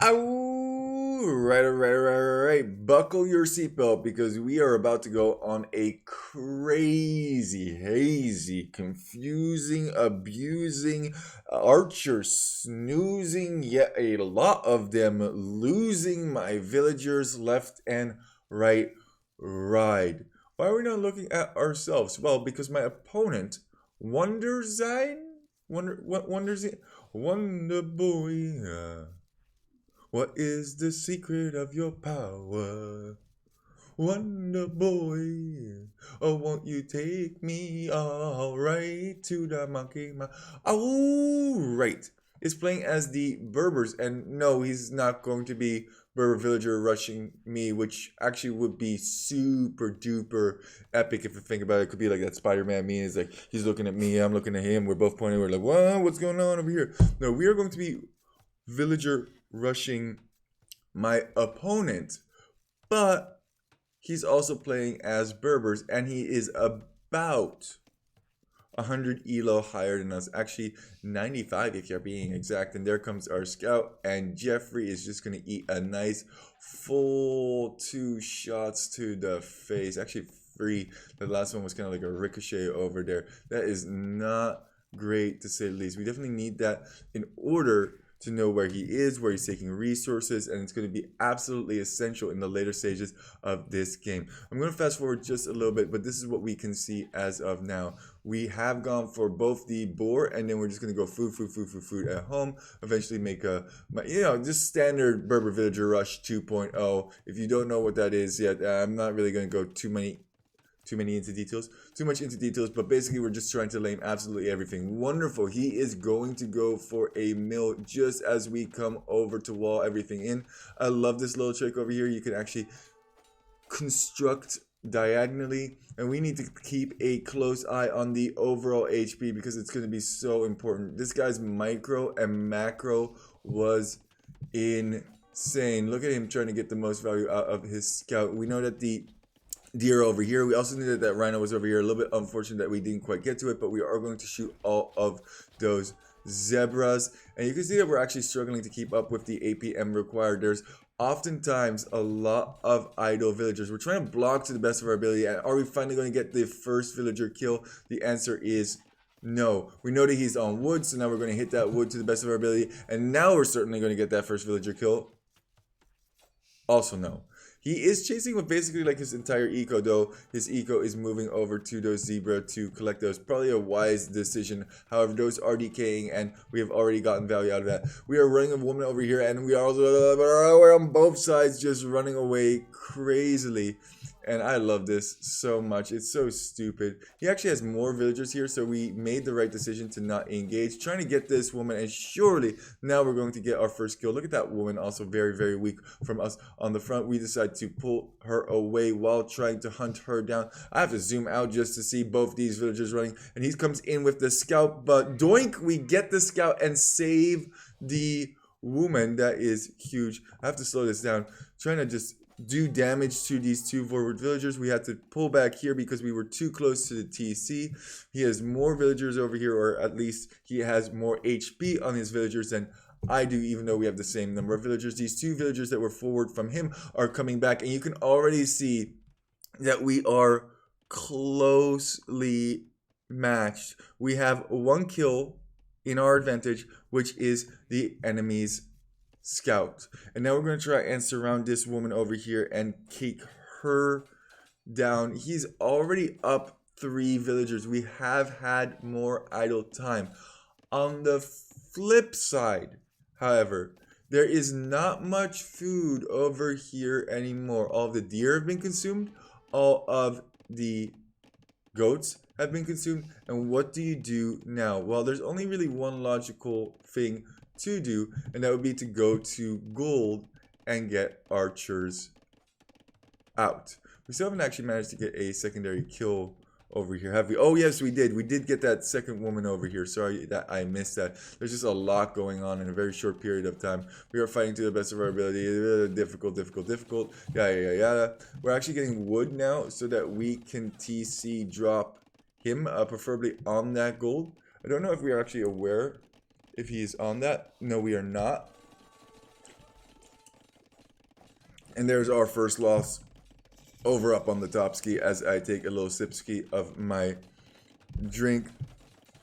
All right. Buckle your seatbelt because we are about to go on a crazy, hazy, confusing, abusing, archer snoozing, yet a lot of them losing my villagers left and right ride. Why are we not looking at ourselves? Well, because my opponent, Wonderzine, Wonderzine, Wonder Boy. What is the secret of your power? Wonder Boy, oh, won't you take me all right to the monkey mountain? All right. It's playing as the Berbers, and no, he's not going to be Berber Villager rushing me, which actually would be super duper epic if you think about it. It could be like that Spider-Man meme. It's like he's looking at me, I'm looking at him. We're both pointing. We're like, "What? What's going on over here?" No, we are going to be Villager rushing my opponent, but he's also playing as Berbers, and he is about 100 elo higher than us. Actually, 95 if you're being exact. And there comes our scout, and Jeffrey is just going to eat a nice full 2 shots to the face. Actually, 3. The last one was kind of like a ricochet over there. That is not great to say the least. We definitely need that in order to know where he is, where he's taking resources, and it's going to be absolutely essential in the later stages of this game. I'm going to fast forward just a little bit, but this is what we can see as of now. We have gone for both the boar, and then we're just going to go food at home. Eventually make a, just standard Berber Villager Rush 2.0. If you don't know what that is yet, I'm not really going to go too much into details, but basically we're just trying to lame absolutely everything. Wonderful. He is going to go for a mill just as we come over to wall everything in. I love this little trick over here. You can actually construct diagonally, and we need to keep a close eye on the overall HP because it's going to be so important. This guy's micro and macro was insane. Look at him trying to get the most value out of his scout. We know that the deer over here. We also knew that rhino was over here. A little bit unfortunate that we didn't quite get to it, but we are going to shoot all of those zebras. And you can see that we're actually struggling to keep up with the APM required. There's oftentimes a lot of idle villagers. We're trying to block to the best of our ability. And are we finally going to get the first villager kill? The answer is no. We know that he's on wood, so now we're going to hit that wood to the best of our ability. And now we're certainly going to get that first villager kill. Also no. He is chasing with basically like his entire eco, though. His eco is moving over to those zebra to collect those. Probably a wise decision. However, those are decaying, and we have already gotten value out of that. We are running a woman over here, and we are also we're on both sides just running away crazily. And I love this so much. It's so stupid. He actually has more villagers here, so we made the right decision to not engage. Trying to get this woman, and surely now we're going to get our first kill. Look at that woman, also very, very weak from us on the front. We decide to pull her away while trying to hunt her down. I have to zoom out just to see both these villagers running. And he comes in with the scout, but doink, we get the scout and save the woman. That is huge. I have to slow this down. Trying to just do damage to these 2 forward villagers. We had to pull back here because we were too close to the TC. He has more villagers over here, or at least he has more HP on his villagers than I do, even though we have the same number of villagers. These 2 villagers that were forward from him are coming back, and you can already see that we are closely matched. We have 1 kill in our advantage, which is the enemy's scout. And now we're going to try and surround this woman over here and kick her down. He's already up 3 villagers. We have had more idle time. On the flip side, however, there is not much food over here anymore. All of the deer have been consumed. All of the goats have been consumed. And what do you do now? Well, there's only really one logical thing to do, and that would be to go to gold and get archers out. We still haven't actually managed to get a secondary kill over here, have we? Oh yes, we did. We did get that second woman over here. Sorry that I missed that. There's just a lot going on in a very short period of time. We are fighting to the best of our ability. Difficult. Yada. We're actually getting wood now so that we can TC drop him, preferably on that gold. I don't know if we are actually aware if he's on that. No, we are not. And there's our first loss over up on the top ski as I take a little sip ski of my drink.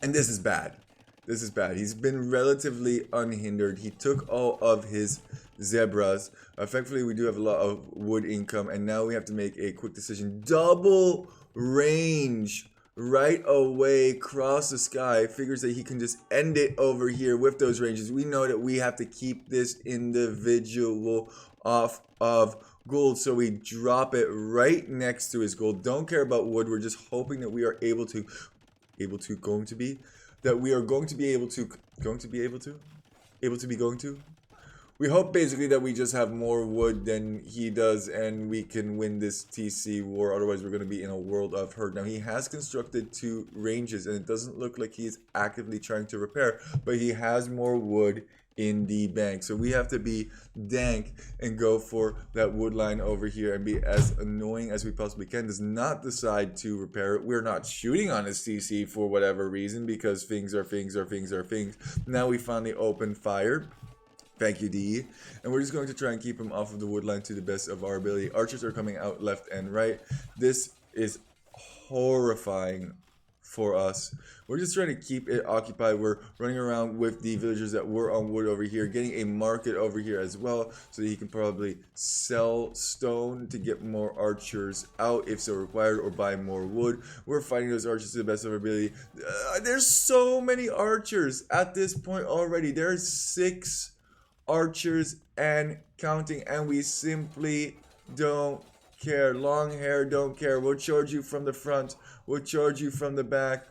And this is bad. This is bad. He's been relatively unhindered. He took all of his zebras. Effectively, we do have a lot of wood income, and now we have to make a quick decision. Double range right away across the sky. Figures that he can just end it over here with those ranges. We know that we have to keep this individual off of gold, so we drop it right next to his gold. Don't care about wood. We're just hoping that we are able to we hope basically that we just have more wood than he does and we can win this TC war. Otherwise we're going to be in a world of hurt. Now he has constructed 2 ranges and it doesn't look like he's actively trying to repair, but he has more wood in the bank. So we have to be dank and go for that wood line over here and be as annoying as we possibly can. Does not decide to repair it. We're not shooting on his CC for whatever reason because things are things. Now we finally open fire. Thank you, DE. And we're just going to try and keep him off of the wood line to the best of our ability. Archers are coming out left and right. This is horrifying for us. We're just trying to keep it occupied. We're running around with the villagers that were on wood over here, getting a market over here as well, so that he can probably sell stone to get more archers out if so required, or buy more wood. We're fighting those archers to the best of our ability. There's so many archers at this point already. There's 6 archers and counting, and we simply don't care. Long hair, don't care. We'll charge you from the front. We'll charge you from the back.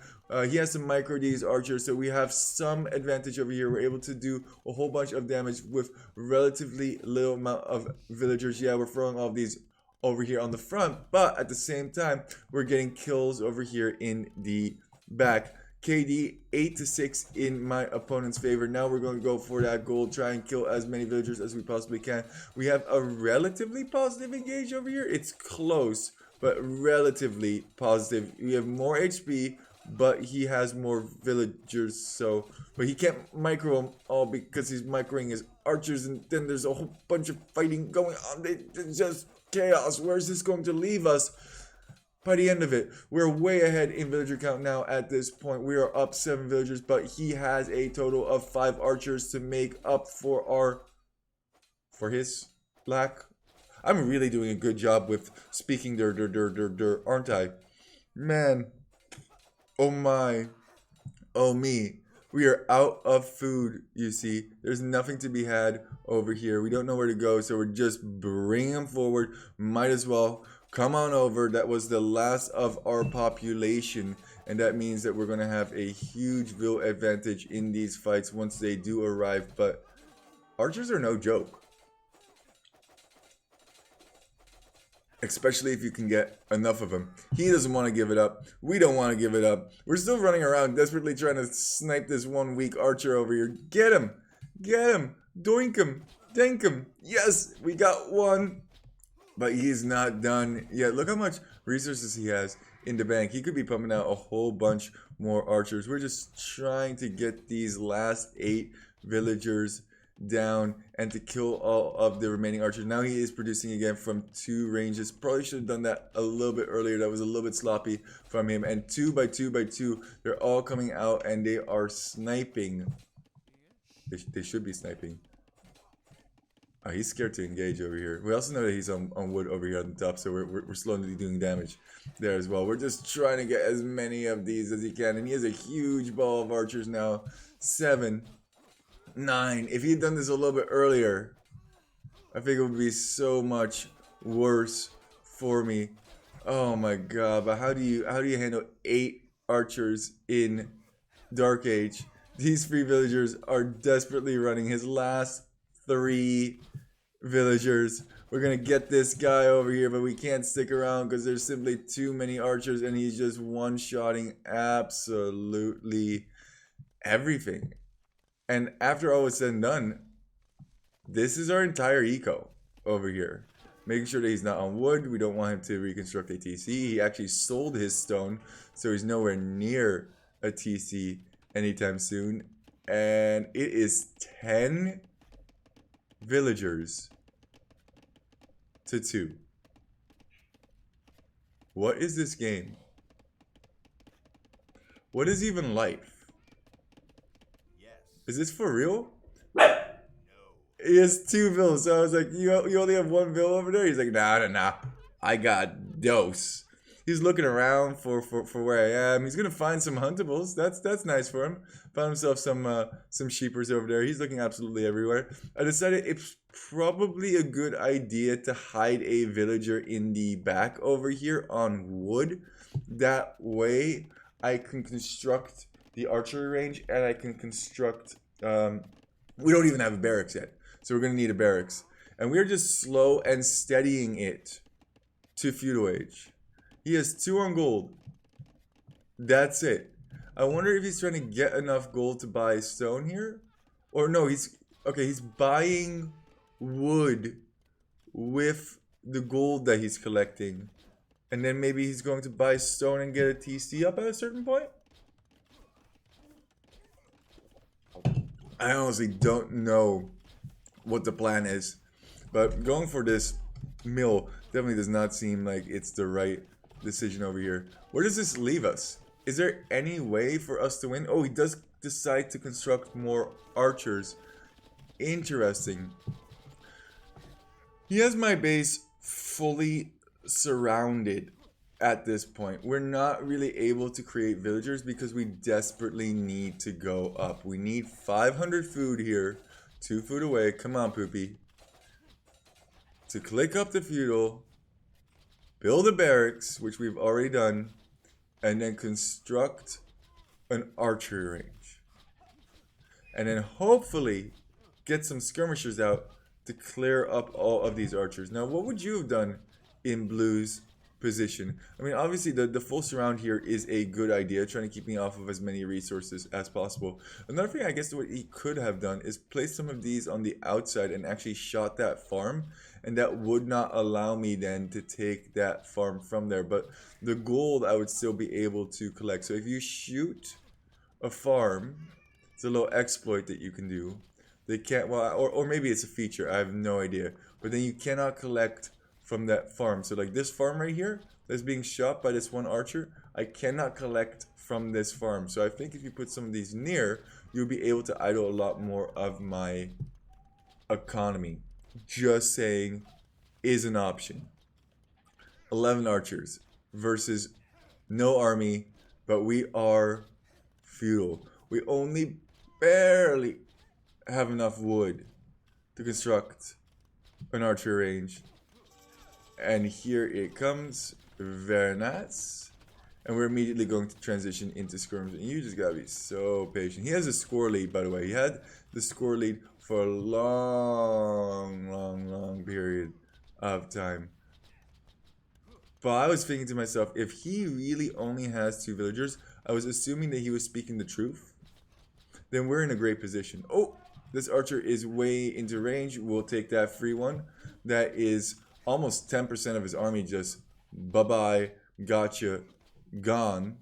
He has some micro D's archers, so we have some advantage over here. We're able to do a whole bunch of damage with relatively little amount of villagers. Yeah, we're throwing all of these over here on the front, but at the same time, we're getting kills over here in the back. KD 8-6 in my opponent's favor. Now we're going to go for that gold, try and kill as many villagers as we possibly can. We have a relatively positive engage over here. It's close, but relatively positive. We have more HP, but he has more villagers, so but he can't micro them all because he's microing his archers, and then there's a whole bunch of fighting going on. It's just chaos. Where's this going to leave us? By the end of it, we're way ahead in villager count now at this point. We are up 7 villagers, but he has a total of 5 archers to make up for his lack. I'm really doing a good job with speaking aren't I? Man. Oh my. Oh me. We are out of food, you see. There's nothing to be had over here. We don't know where to go, so we're just bringing them forward. Might as well come on over. That was the last of our population, and that means that we're going to have a huge Vill advantage in these fights once they do arrive. But archers are no joke, especially if you can get enough of them. He doesn't want to give it up. We don't want to give it up. We're still running around desperately trying to snipe this one weak archer over here. Get him! Get him! Doink him! Dank him! Yes! We got one! But he's not done yet. Look how much resources he has in the bank. He could be pumping out a whole bunch more archers. We're just trying to get these last 8 villagers down and to kill all of the remaining archers. Now he is producing again from 2 ranges. Probably should have done that a little bit earlier. That was a little bit sloppy from him. And 2 by 2 by 2, they're all coming out and they are sniping. They should be sniping. Oh, he's scared to engage over here. We also know that he's on wood over here on the top, so we're slowly doing damage there as well. We're just trying to get as many of these as he can, and he has a huge ball of archers now. 7, 9. If he had done this a little bit earlier, I think it would be so much worse for me. Oh my god! But how do you handle 8 archers in Dark Age? These 3 villagers are desperately running. His last 3 villagers. We're gonna get this guy over here, but we can't stick around because there's simply too many archers, and he's just one-shotting absolutely everything. And after all is said and done, this is our entire eco over here. Making sure that he's not on wood. We don't want him to reconstruct a TC. He actually sold his stone, so he's nowhere near a TC anytime soon. And it is 10 villagers to 2. What is this game? What is even life? Is this for real? He has 2 Vills. So I was like, you only have 1 Vill over there? He's like, nah. I got dose. He's looking around for where I am. He's gonna find some huntables. That's nice for him. Found himself some sheepers over there. He's looking absolutely everywhere. I decided it's probably a good idea to hide a villager in the back over here on wood. That way I can construct the archery range and I can construct we don't even have a barracks yet. So we're gonna need a barracks. And we're just slow and steadying it to feudal age. He has 2 on gold. That's it. I wonder if he's trying to get enough gold to buy stone here. Or no, he's buying wood with the gold that he's collecting. And then maybe he's going to buy stone and get a TC up at a certain point. I honestly don't know what the plan is. But going for this mill definitely does not seem like it's the right decision over here. Where does this leave us? Is there any way for us to win? Oh, he does decide to construct more archers. Interesting. He has my base fully surrounded at this point. We're not really able to create villagers because we desperately need to go up. We need 500 food here. 2 food away. Come on, Poopy. To click up the feudal, build a barracks, which we've already done, and then construct an archery range. And then hopefully get some skirmishers out to clear up all of these archers. Now, what would you have done in Blue's position? I mean, obviously the full surround here is a good idea, trying to keep me off of as many resources as possible. Another thing I guess what he could have done is place some of these on the outside and actually shot that farm, and that would not allow me then to take that farm from there. But the gold I would still be able to collect. So if you shoot a farm, it's a little exploit that you can do. They can't, well, or maybe it's a feature, I have no idea. But then you cannot collect from that farm. So like this farm right here that's being shot by this one archer, I cannot collect from this farm. So I think if you put some of these near, you'll be able to idle a lot more of my economy. Just saying is an option. 11 archers versus no army, but we are feudal. We only barely have enough wood to construct an archery range. And here it comes. Very nice. And we're immediately going to transition into skirms. And you just gotta be so patient. He has a score lead, by the way. He had the score lead for a long period of time. But I was thinking to myself, if he really only has 2 villagers, I was assuming that he was speaking the truth. Then we're in a great position. Oh, this archer is way into range. We'll take that free one. That is almost 10% of his army just bye-bye, gotcha, gone.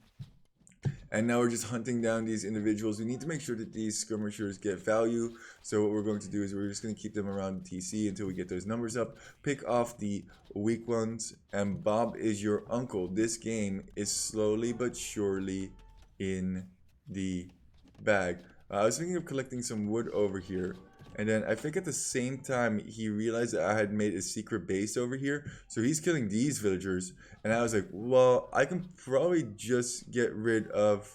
And now we're just hunting down these individuals. We need to make sure that these skirmishers get value. So what we're going to do is we're just going to keep them around TC until we get those numbers up. Pick off the weak ones. And Bob is your uncle. This game is slowly but surely in the bag. I was thinking of collecting some wood over here. And then I think at the same time, he realized that I had made a secret base over here. So he's killing these villagers. And I was like, well, I can probably just get rid of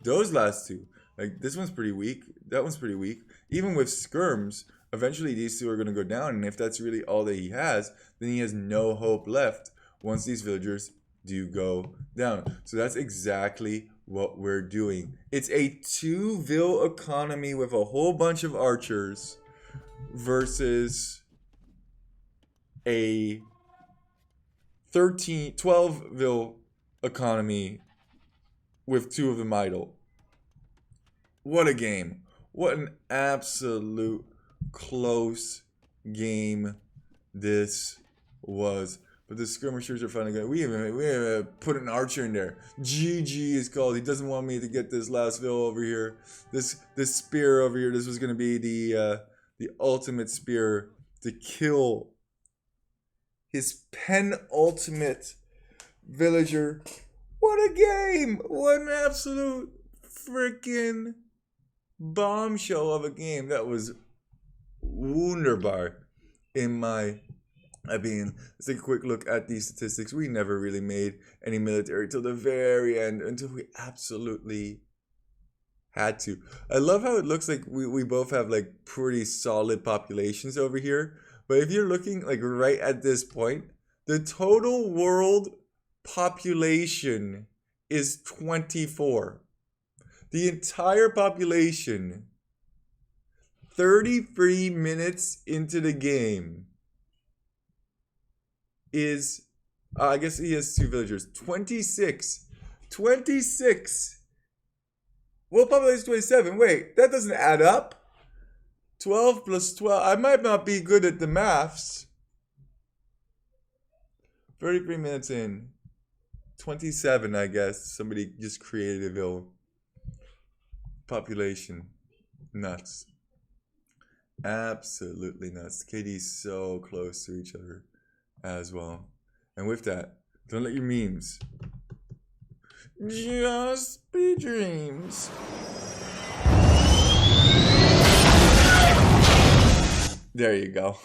those last 2. Like, this one's pretty weak. That one's pretty weak. Even with skirms, eventually these 2 are going to go down. And if that's really all that he has, then he has no hope left once these villagers do go down. So that's exactly what we're doing. It's a 2 Vill economy with a whole bunch of archers versus a 12 Vill economy with 2 of them idle. What a game. What an absolute close game this was. But the skirmishers are finally going. We even put an archer in there. GG is called. He doesn't want me to get this last Vill over here. This spear over here. This was going to be the ultimate spear to kill his penultimate villager. What a game! What an absolute freaking bombshell of a game. That was wunderbar in my opinion. Let's take a quick look at these statistics. We never really made any military till the very end, until we absolutely had to. I love how it looks like we both have like pretty solid populations over here. But if you're looking like right at this point, the total world population is 24. The entire population, 33 minutes into the game, is, I guess he has 2 villagers, 26. Well, population 27. Wait, that doesn't add up. 12 plus 12. I might not be good at the maths. 33 minutes in. 27, I guess. Somebody just created a Vill. Population. Nuts. Absolutely nuts. KD's so close to each other as well. And with that, don't let your memes just be dreams. There you go.